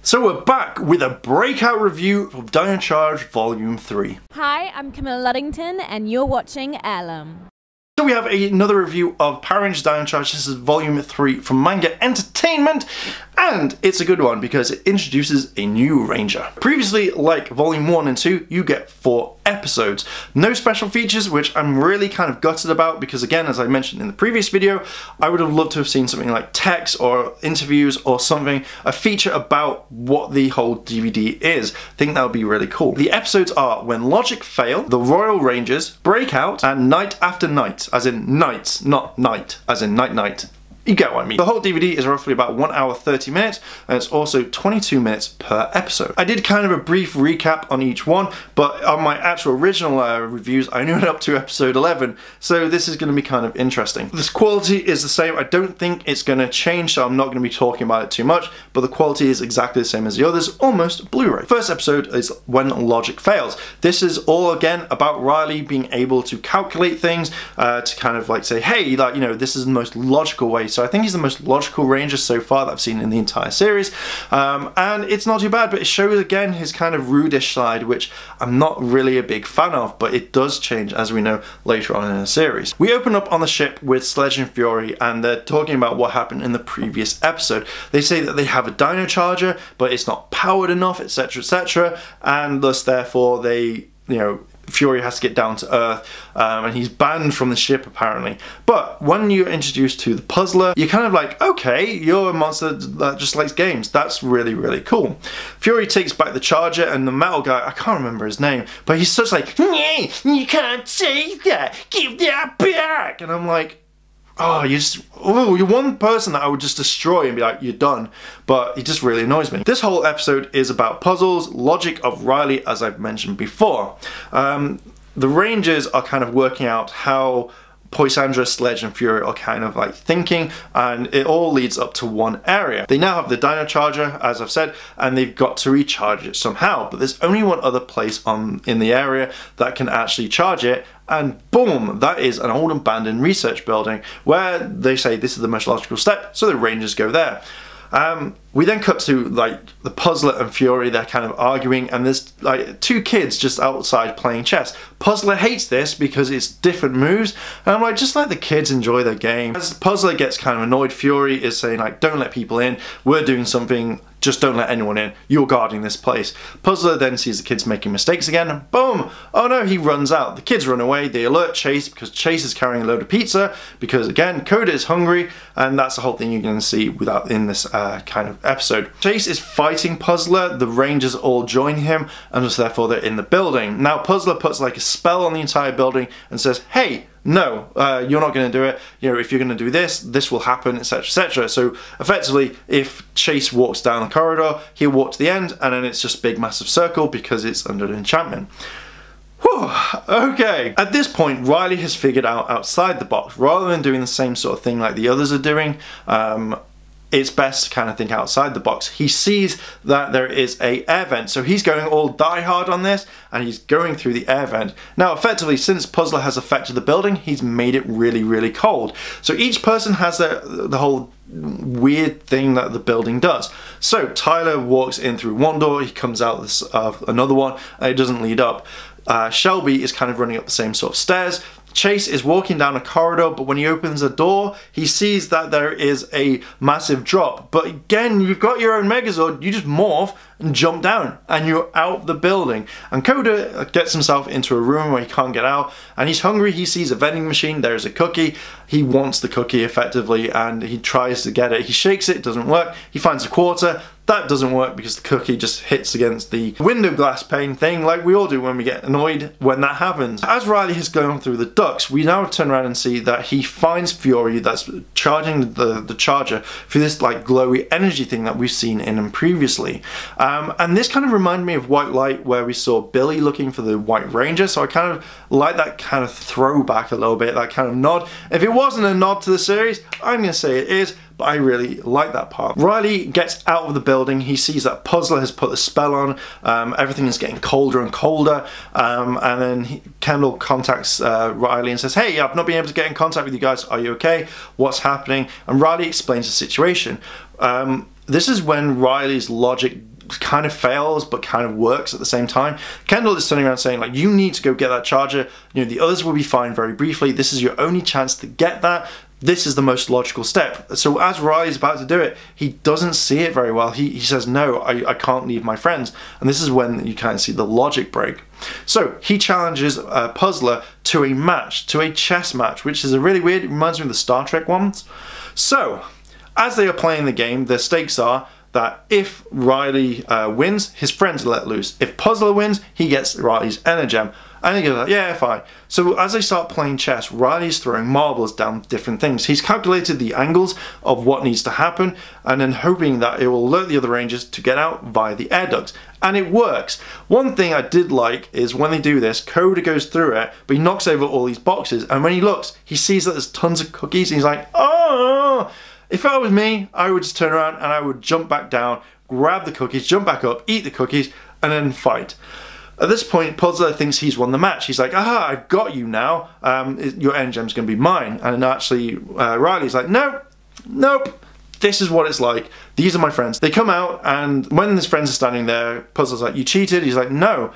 So we're back with a breakout review of Dino Charge Volume 3. Hi, I'm Camilla Luddington and you're watching Airlim. So we have another review of Power Rangers Dino Charge. This is Volume 3 from Manga Entertainment, and it's a good one because it introduces a new Ranger. Previously, like Volume 1 and 2, you get 4 episodes. No special features, which I'm really kind of gutted about because, again, as I mentioned in the previous video, I would have loved to have seen something like text or interviews or something, a feature about what the whole DVD is. I think that would be really cool. The episodes are When Logic Fail, The Royal Rangers, Breakout, and Night After Night, as in nights, not night, as in night. You get what I mean. The whole DVD is roughly about 1 hour 30 minutes, and it's also 22 minutes per episode. I did kind of a brief recap on each one, but on my actual original reviews, I only went up to episode 11, so this is going to be kind of interesting. This quality is the same. I don't think it's going to change, so I'm not going to be talking about it too much, but the quality is exactly the same as the others, almost Blu-ray. First episode is When Logic Fails. This is all, again, about Riley being able to calculate things, to kind of like say, hey, like, you know, this is the most logical way. So I think he's the most logical Ranger so far that I've seen in the entire series, and it's not too bad, but it shows again his kind of rudish side, which I'm not really a big fan of, but it does change as we know later on in the series. We open up on the ship with Sledge and Fury, and they're talking about what happened in the previous episode. They say that they have a Dino Charger, but it's not powered enough, etc, etc, and thus therefore they, you know, Fury has to get down to Earth, and he's banned from the ship apparently. But when you're introduced to the Puzzler, you're kind of like, okay, you're a monster that just likes games. That's really, really cool. Fury takes back the Charger, and the metal guy, I can't remember his name, but he's such like, you can't take that, give that back. And I'm like, oh, you're one person that I would just destroy and be like, you're done. But he just really annoys me. This whole episode is about puzzles, logic of Riley, as I've mentioned before. The Rangers are kind of working out how Poisandra, Sledge and Fury are kind of like thinking, and it all leads up to one area. They now have the Dino Charger, as I've said, and they've got to recharge it somehow, but there's only one other place in the area that can actually charge it, and boom, that is an old abandoned research building where they say this is the most logical step, so the Rangers go there. We then cut to like the Puzzler and Fury, they're kind of arguing, and there's like 2 kids just outside playing chess. Puzzler hates this because it's different moves, and I'm like, just let the kids enjoy their game. As Puzzler gets kind of annoyed, Fury is saying like, don't let people in, we're doing something, just don't let anyone in, you're guarding this place. Puzzler then sees the kids making mistakes again, and boom, oh no, he runs out. The kids run away, they alert Chase because Chase is carrying a load of pizza, because again, Coda is hungry, and that's the whole thing you're going to see in this kind of episode. Chase is fighting Puzzler, the Rangers all join him, and just therefore they're in the building. Now Puzzler puts like a spell on the entire building and says, hey, no, you're not going to do it, you know, if you're going to do this, this will happen, etc, etc. So effectively, if Chase walks down the corridor, he'll walk to the end, and then it's just a big massive circle because it's under an enchantment. Whew, okay. At this point, Riley has figured out outside the box, rather than doing the same sort of thing like the others are doing, it's best to kind of think outside the box. He sees that there is a air vent, so he's going all die hard on this, and he's going through the air vent. Now, effectively, since Puzzler has affected the building, he's made it really, really cold. So each person has the whole weird thing that the building does. So Tyler walks in through one door, he comes out of another one, and it doesn't lead up. Shelby is kind of running up the same sort of stairs. Chase is walking down a corridor, but when he opens a door, he sees that there is a massive drop. But again, you've got your own Megazord, you just morph and jump down, and you're out the building. And Coda gets himself into a room where he can't get out, and he's hungry, he sees a vending machine, there's a cookie, he wants the cookie effectively, and he tries to get it. He shakes it, it doesn't work, he finds a quarter, that doesn't work because the cookie just hits against the window glass pane thing like we all do when we get annoyed when that happens. As Riley has gone through the ducts, we now turn around and see that he finds Fury that's charging the Charger for this like glowy energy thing that we've seen in him previously. And this kind of reminded me of White Light, where we saw Billy looking for the White Ranger, so I kind of like that kind of throwback a little bit, that kind of nod. If it wasn't a nod to the series, I'm going to say it is, but I really like that part. Riley gets out of the building, he sees that Puzzler has put the spell on, everything is getting colder and colder, and then Kendall contacts Riley and says, hey, I've not been able to get in contact with you guys, are you okay? What's happening? And Riley explains the situation. This is when Riley's logic kind of fails but kind of works at the same time. Kendall is turning around saying, like, you need to go get that charger. You know, the others will be fine very briefly. This is your only chance to get that. This is the most logical step. So as Riley's about to do it, he doesn't see it very well. He says, no, I can't leave my friends. And this is when you kind of see the logic break. So he challenges Puzzler to a match, to a chess match, which is a really weird, it reminds me of the Star Trek ones. So as they are playing the game, the stakes are that if Riley wins, his friends are let loose. If Puzzler wins, he gets Riley's Energem. And he goes like, yeah, fine. So as they start playing chess, Riley's throwing marbles down different things. He's calculated the angles of what needs to happen and then hoping that it will alert the other Rangers to get out via the air ducts. And it works. One thing I did like is when they do this, Coda goes through it, but he knocks over all these boxes. And when he looks, he sees that there's tons of cookies. And he's like, oh, if that was me, I would just turn around and I would jump back down, grab the cookies, jump back up, eat the cookies, and then fight. At this point, Puzzler thinks he's won the match. He's like, aha, I've got you now. Your Energem's going to be mine. And actually, Riley's like, nope, nope. This is what it's like. These are my friends. They come out, and when his friends are standing there, Puzzler's like, you cheated? He's like, no.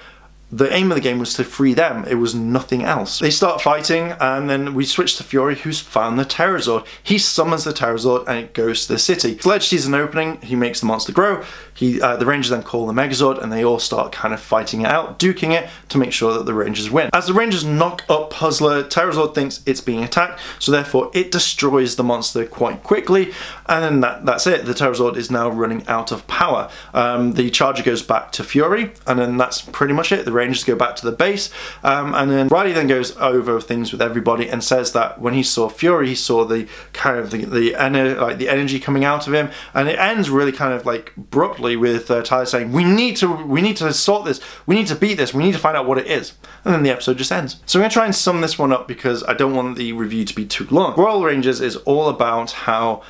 The aim of the game was to free them. It was nothing else. They start fighting, and then we switch to Fury, who's found the Pterazord. He summons the Pterazord, and it goes to the city. Sledge sees an opening. He makes the monster grow. The Rangers then call the Megazord, and they all start kind of fighting it out, duking it to make sure that the Rangers win. As the Rangers knock up Puzzler, Pterazord thinks it's being attacked, so therefore it destroys the monster quite quickly, and then that's it. The Pterazord is now running out of power. The charger goes back to Fury, and then that's pretty much it. The Rangers go back to the base, and then Riley then goes over things with everybody and says that when he saw Fury, he saw the kind of the energy coming out of him, and it ends really kind of like abruptly with Tyler saying, we need to sort this, we need to beat this, we need to find out what it is. And then the episode just ends. So I'm going to try and sum this one up because I don't want the review to be too long. Royal Rangers is all about how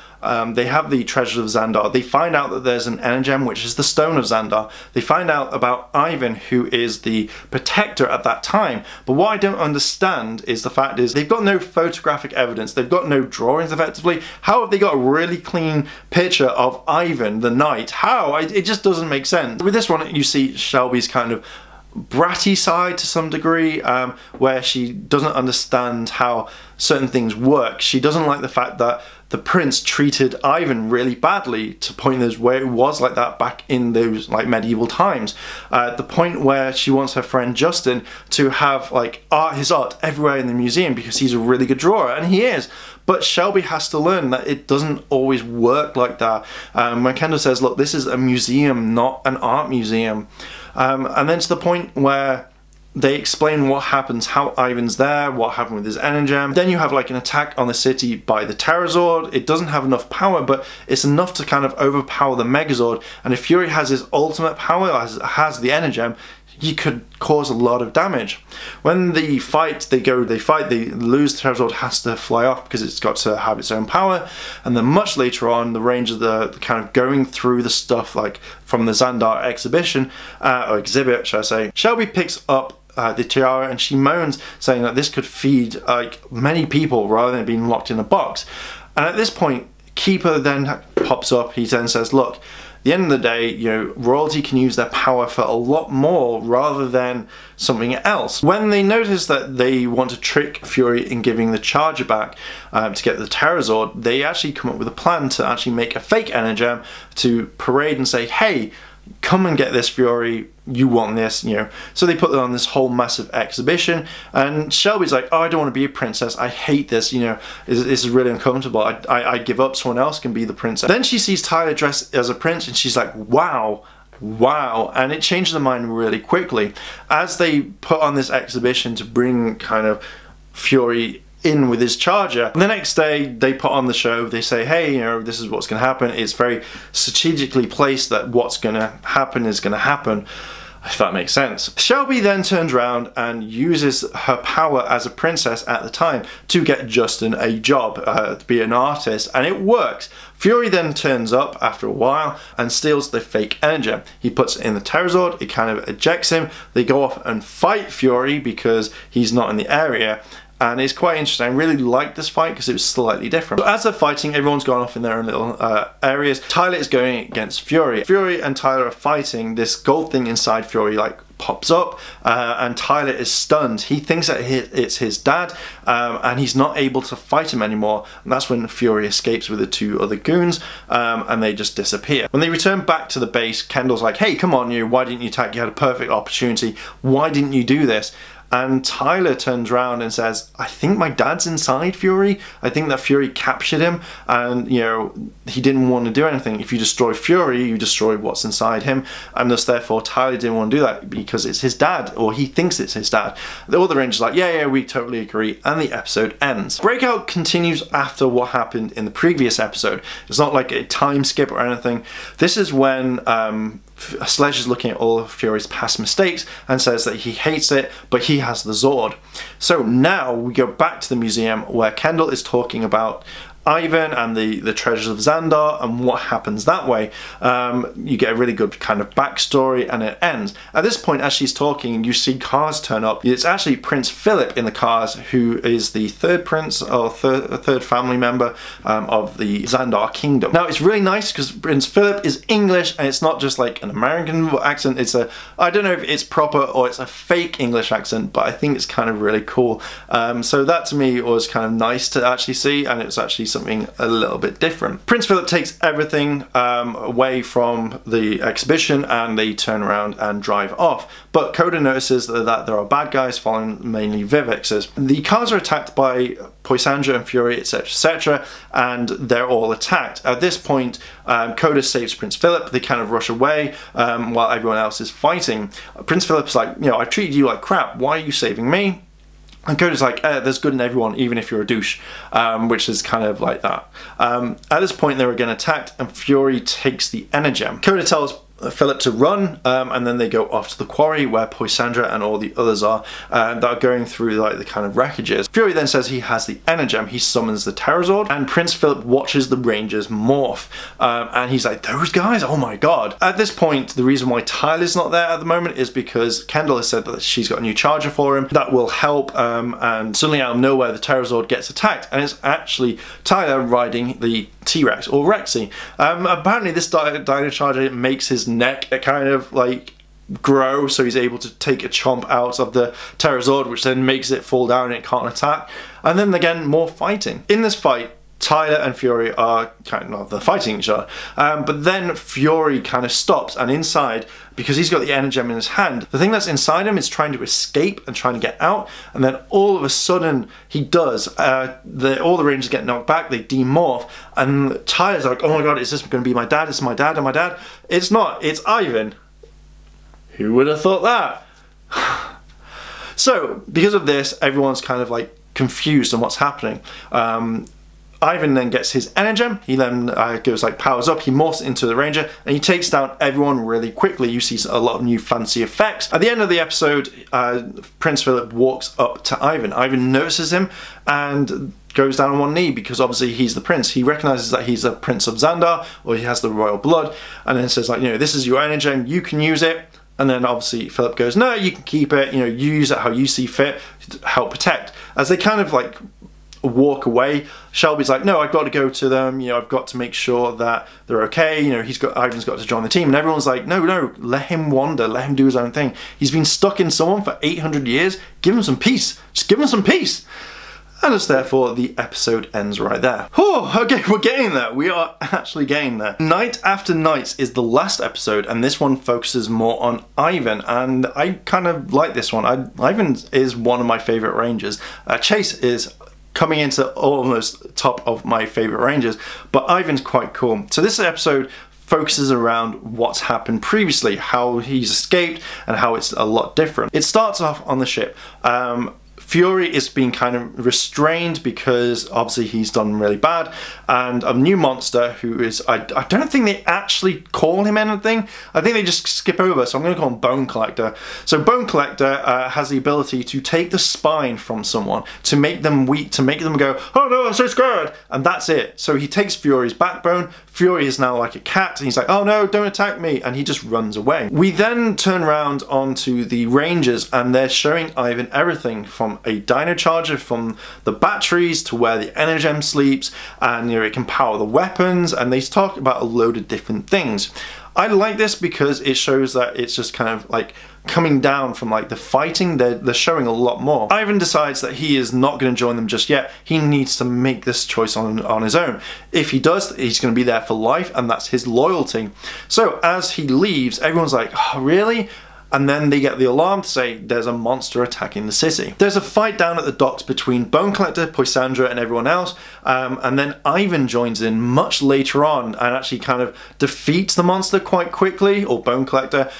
they have the treasures of Xandar. They find out that there's an Energem, which is the stone of Xandar. They find out about Ivan, who is the protector at that time. But what I don't understand is the fact is they've got no photographic evidence. They've got no drawings effectively. How have they got a really clean picture of Ivan the knight? How? It just doesn't make sense. With this one, you see Shelby's kind of bratty side to some degree, where she doesn't understand how certain things work. She doesn't like the fact that the prince treated Ivan really badly, to point those where it was like that back in those like medieval times. The point where she wants her friend Justin to have like his art everywhere in the museum because he's a really good drawer, and he is. But Shelby has to learn that it doesn't always work like that. When Kendall says, look, this is a museum, not an art museum. And then to the point where they explain what happens, how Ivan's there, what happened with his Energem. Then you have like an attack on the city by the Pterazord. It doesn't have enough power, but it's enough to kind of overpower the Megazord. And if Fury has his ultimate power, has the Energem, he could cause a lot of damage. When they fight, they lose, the Pterazord has to fly off because it's got to have its own power. And then much later on, the Rangers are kind of going through the stuff like from the Xandar exhibition, or exhibit, should I say. Shelby picks up the tiara and she moans, saying that this could feed like many people rather than being locked in a box. And at this point, Keeper then pops up. He then says, look, at the end of the day, you know, royalty can use their power for a lot more rather than something else. When they notice that they want to trick Fury in giving the charger back to get the Pterazord, they actually come up with a plan to actually make a fake Energem to parade and say, hey, come and get this, Fury, you want this, you know. So they put on this whole massive exhibition, and Shelby's like, oh, I don't want to be a princess, I hate this, you know, this is really uncomfortable, I give up, someone else can be the princess. Then she sees Tyler dressed as a prince, and she's like, wow, and it changes her mind really quickly. As they put on this exhibition to bring kind of Fury in with his charger, the next day they put on the show, they say, hey, you know, this is what's going to happen. It's very strategically placed that what's going to happen is going to happen, if that makes sense. Shelby then turns around and uses her power as a princess at the time to get Justin a job, to be an artist, and it works. Fury then turns up after a while and steals the fake Energem. He puts it in the Pterazord, it kind of ejects him. They go off and fight Fury because he's not in the area. and it's quite interesting. I really liked this fight because it was slightly different. So as they're fighting, everyone's gone off in their own little areas. Tyler is going against Fury. Fury and Tyler are fighting. This gold thing inside Fury like pops up, and Tyler is stunned. He thinks that it's his dad, and he's not able to fight him anymore, and that's when Fury escapes with the two other goons, and they just disappear. When they return back to the base, Kendall's like, hey, come on, why didn't you attack? You had a perfect opportunity. Why didn't you do this? And Tyler turns around and says, I think my dad's inside Fury. I think that Fury captured him, and he didn't want to do anything. If you destroy Fury, you destroy what's inside him, and thus therefore Tyler didn't want to do that because it's his dad, or he thinks it's his dad. The other Rangers are like, yeah, we totally agree, and the episode ends. Breakout continues after what happened in the previous episode. It's not like a time skip or anything. This is when Sledge is looking at all of Fury's past mistakes and says that he hates it, but he has the Zord. So now we go back to the museum where Kendall is talking about Ivan and the treasures of Xandar and what happens that way. You get a really good kind of backstory, and it ends. At this point, as she's talking, you see cars turn up. It's actually Prince Philip in the cars, who is the third prince, or third family member of the Xandar kingdom. Now it's really nice because Prince Philip is English, and it's not just like an American accent. It's I don't know if it's proper or it's a fake English accent, but I think it's kind of really cool. So that to me was kind of nice to actually see, and it's actually something a little bit different. Prince Philip takes everything away from the exhibition, and they turn around and drive off. But Coda notices that there are bad guys following, mainly Vivexes. The cars are attacked by Poisandra and Fury, etc., and they're all attacked. At this point, Coda saves Prince Philip. They kind of rush away while everyone else is fighting. Prince Philip's like, I treated you like crap. Why are you saving me? And Coda's like, there's good in everyone, even if you're a douche, which is kind of like that. At this point, they were getting attacked, and Fury takes the Energem. Coda tells Philip to run, and then they go off to the quarry where Poisandra and all the others are that are going through like the kind of wreckages. Fury then says he has the Energem. He summons the Terrazord, and Prince Philip watches the Rangers morph, and he's like, those guys, oh my god. At this point, the reason why Tyler's not there at the moment is because Kendall has said that she's got a new charger for him that will help, and suddenly out of nowhere the Terrazord gets attacked, and it's actually Tyler riding the T-Rex, or Rexy. Apparently this Dino Charge makes his neck kind of like grow, so he's able to take a chomp out of the Terrazord, which then makes it fall down and it can't attack. And then again, more fighting. In this fight, Tyler and Fury are kind of fighting each other, but then Fury kind of stops, and inside, because he's got the Energem in his hand, the thing that's inside him is trying to escape and trying to get out, and then all of a sudden he does. All the Rangers get knocked back, they demorph, and Tyler's like, oh my god, is this going to be my dad? Is my dad and my dad? It's not, it's Ivan. Who would have thought that? So, because of this, everyone's kind of like confused on what's happening. Ivan then gets his Energem, he then goes like powers up, he morphs into the Ranger, and he takes down everyone really quickly. You see a lot of new fancy effects. At the end of the episode, Prince Philip walks up to Ivan. Ivan notices him and goes down on one knee, because obviously he's the prince. He recognizes that he's a prince of Xandar, or he has the royal blood, and then says like, this is your Energem, you can use it. And then obviously Philip goes, no, you can keep it, you use it how you see fit to help protect. As they kind of like walk away, Shelby's like, no, I've got to go to them, I've got to make sure that they're okay, Ivan's got to join the team, and everyone's like, no, let him wander, let him do his own thing. He's been stuck in someone for 800 years, give him some peace, just give him some peace. And as therefore the episode ends right there. Oh, okay, we're getting there. We are actually getting there. Night After Nights is the last episode, and this one focuses more on Ivan, and I kind of like this one. Ivan is one of my favorite Rangers. Chase is coming into almost top of my favorite Rangers, but Ivan's quite cool. So this episode focuses around what's happened previously, how he's escaped, and how it's a lot different. It starts off on the ship. Fury is being kind of restrained because obviously he's done really bad, and a new monster who is, I don't think they actually call him anything, I think they just skip over, so I'm going to call him Bone Collector. So Bone Collector has the ability to take the spine from someone, to make them weak, to make them go, oh no, I'm so scared, and that's it. So he takes Fury's backbone. Fury is now like a cat, and he's like, oh no, don't attack me, and he just runs away. We then turn around onto the Rangers, and they're showing Ivan everything from from a Dino Charger from the batteries to where the Energem sleeps, and it can power the weapons, and they talk about a load of different things. I like this because it shows that it's just kind of like coming down from like the fighting. They're showing a lot more. Ivan decides that he is not going to join them just yet. He needs to make this choice on his own. If he does, he's going to be there for life, and that's his loyalty. So as he leaves, everyone's like, oh, really? And then they get the alarm to say there's a monster attacking the city. There's a fight down at the docks between Bone Collector, Poisandra, and everyone else, and then Ivan joins in much later on and actually kind of defeats the monster quite quickly, or Bone Collector,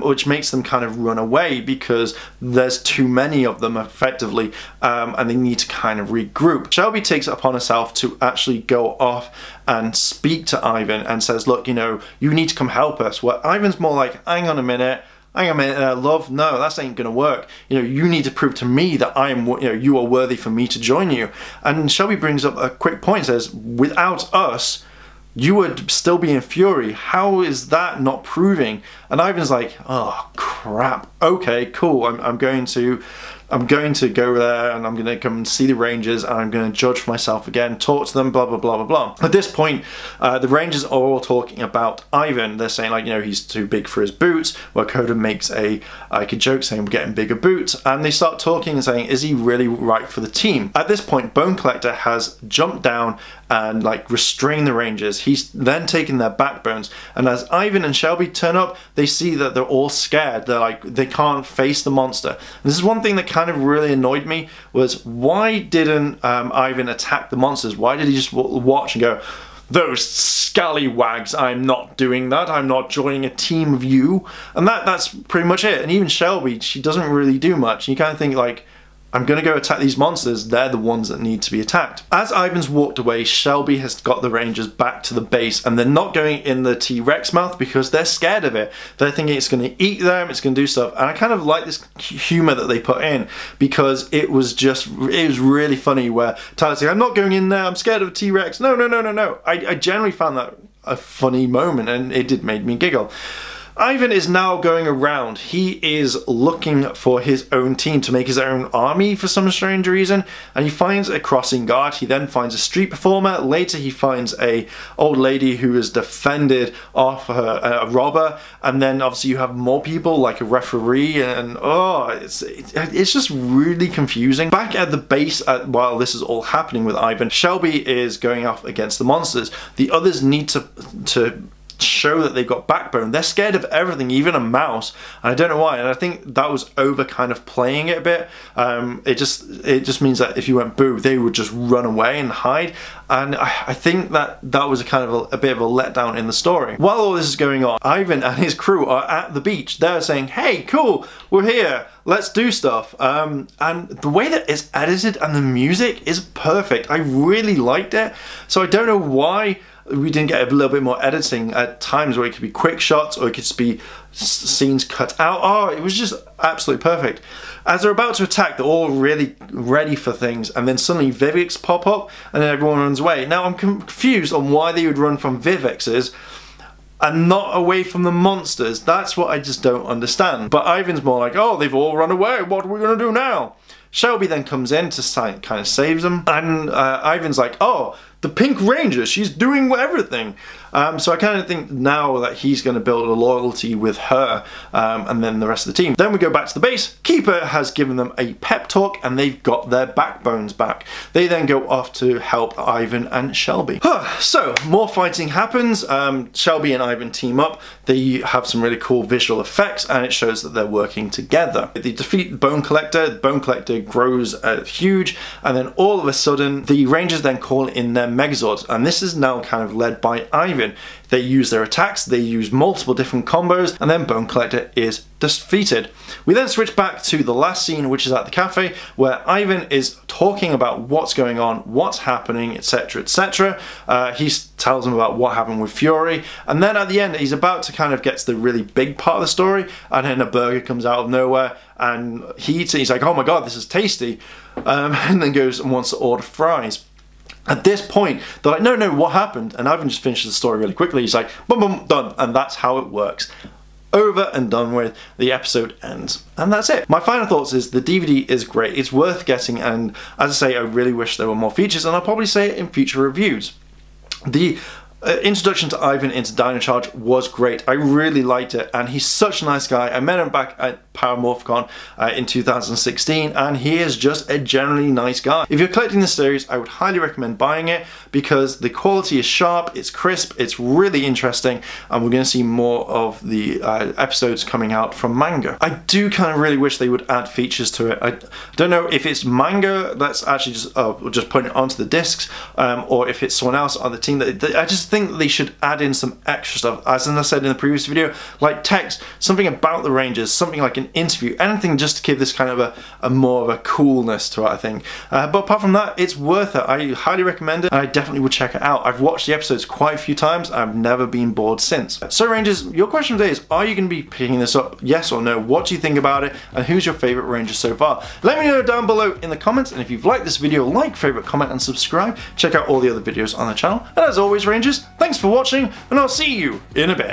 which makes them kind of run away because there's too many of them effectively, and they need to kind of regroup. Shelby takes it upon herself to actually go off and speak to Ivan and says, look, you need to come help us. Well, Ivan's more like, hang on a minute, love, no, that ain't gonna work. You need to prove to me that I am, you are worthy for me to join you. And Shelby brings up a quick point, says, without us, you would still be in Fury. How is that not proving? And Ivan's like, oh crap, okay, cool, I'm going to go there, and I'm going to come and see the Rangers, and I'm going to judge for myself again, talk to them, blah, blah, blah, blah, blah. At this point, the Rangers are all talking about Ivan. They're saying, like, he's too big for his boots, where Coda makes a joke saying we're getting bigger boots, and they start talking and saying, is he really right for the team? At this point, Bone Collector has jumped down and like restrained the Rangers. He's then taken their backbones, and as Ivan and Shelby turn up, they see that they're all scared. They're like, they can't face the monster. And this is one thing that kind of really annoyed me, was why didn't Ivan attack the monsters? Why did he just watch and go, those scallywags, I'm not doing that, I'm not joining a team of you? And that's pretty much it. And even Shelby, she doesn't really do much. You kind of think like, I'm going to go attack these monsters, they're the ones that need to be attacked. As Ivan's walked away, Shelby has got the Rangers back to the base, and they're not going in the T-Rex mouth because they're scared of it. They're thinking it's going to eat them, it's going to do stuff, and I kind of like this humour that they put in, because it was really funny where Tyler's like, I'm not going in there, I'm scared of a T-Rex. No. I generally found that a funny moment, and it did make me giggle. Ivan is now going around. He is looking for his own team to make his own army for some strange reason, and he finds a crossing guard. He then finds a street performer. Later he finds a old lady who is defended off a robber, and then obviously you have more people like a referee, and it's just really confusing. Back at the base while this is all happening with Ivan, Shelby is going off against the monsters. The others need to show that they've got backbone. They're scared of everything, even a mouse, and I don't know why. And I think that was over kind of playing it a bit. It just means that if you went boo, they would just run away and hide, and I think that was a kind of a bit of a letdown in the story. While all this is going on, Ivan and his crew are at the beach. They're saying, hey, cool, we're here, let's do stuff. And the way that it's edited and the music is perfect. I really liked it, so I don't know why we didn't get a little bit more editing at times, where it could be quick shots or it could just be scenes cut out. Oh, it was just absolutely perfect. As they're about to attack, they're all really ready for things, and then suddenly Viveks pop up and then everyone runs away. Now I'm confused on why they would run from Vivekses and not away from the monsters. That's what I just don't understand. But Ivan's more like, oh, they've all run away, what are we gonna do now? Shelby then comes in to kind of saves them, and Ivan's like, oh, the Pink Ranger, she's doing everything. So I kind of think now that he's going to build a loyalty with her, and then the rest of the team. Then we go back to the base. Keeper has given them a pep talk, and they've got their backbones back. They then go off to help Ivan and Shelby. So more fighting happens. Shelby and Ivan team up. They have some really cool visual effects, and it shows that they're working together. They defeat Bone Collector. Bone Collector grows huge, and then all of a sudden the Rangers then call in their Megazords, and this is now kind of led by Ivan. They use their attacks, they use multiple different combos, and then Bone Collector is defeated. We then switch back to the last scene, which is at the cafe, where Ivan is talking about what's going on, what's happening, etc, etc. He tells them about what happened with Fury, and then at the end he's about to kind of get to the really big part of the story, and then a burger comes out of nowhere, and he eats it. He's like, oh my god, this is tasty, and then goes and wants to order fries. At this point, they're like, no, what happened? And Ivan just finishes the story really quickly. He's like, boom, boom, done. And that's how it works. over and done with, the episode ends, and that's it. My final thoughts is the DVD is great, it's worth getting, and as I say, I really wish there were more features, and I'll probably say it in future reviews. The introduction to Ivan into Dino Charge was great. I really liked it, and he's such a nice guy. I met him back at Paramorphicon in 2016, and he is just a generally nice guy. If you're collecting this series, I would highly recommend buying it because the quality is sharp, it's crisp, it's really interesting, and we're going to see more of the episodes coming out from Manga. I do kind of really wish they would add features to it. I don't know if it's Manga that's actually just putting it onto the discs, or if it's someone else on the team. I just think that they should add in some extra stuff, as I said in the previous video, like text, something about the Rangers, something like an interview, anything just to give this kind of a more of a coolness to it, I think. But apart from that, it's worth it. I highly recommend it, and I definitely would check it out. I've watched the episodes quite a few times, I've never been bored since. So Rangers, your question today is, are you going to be picking this up, yes or no? What do you think about it, and who's your favourite Ranger so far? Let me know down below in the comments, and if you've liked this video, like, favourite, comment, and subscribe. Check out all the other videos on the channel, and as always Rangers, thanks for watching, and I'll see you in a bit.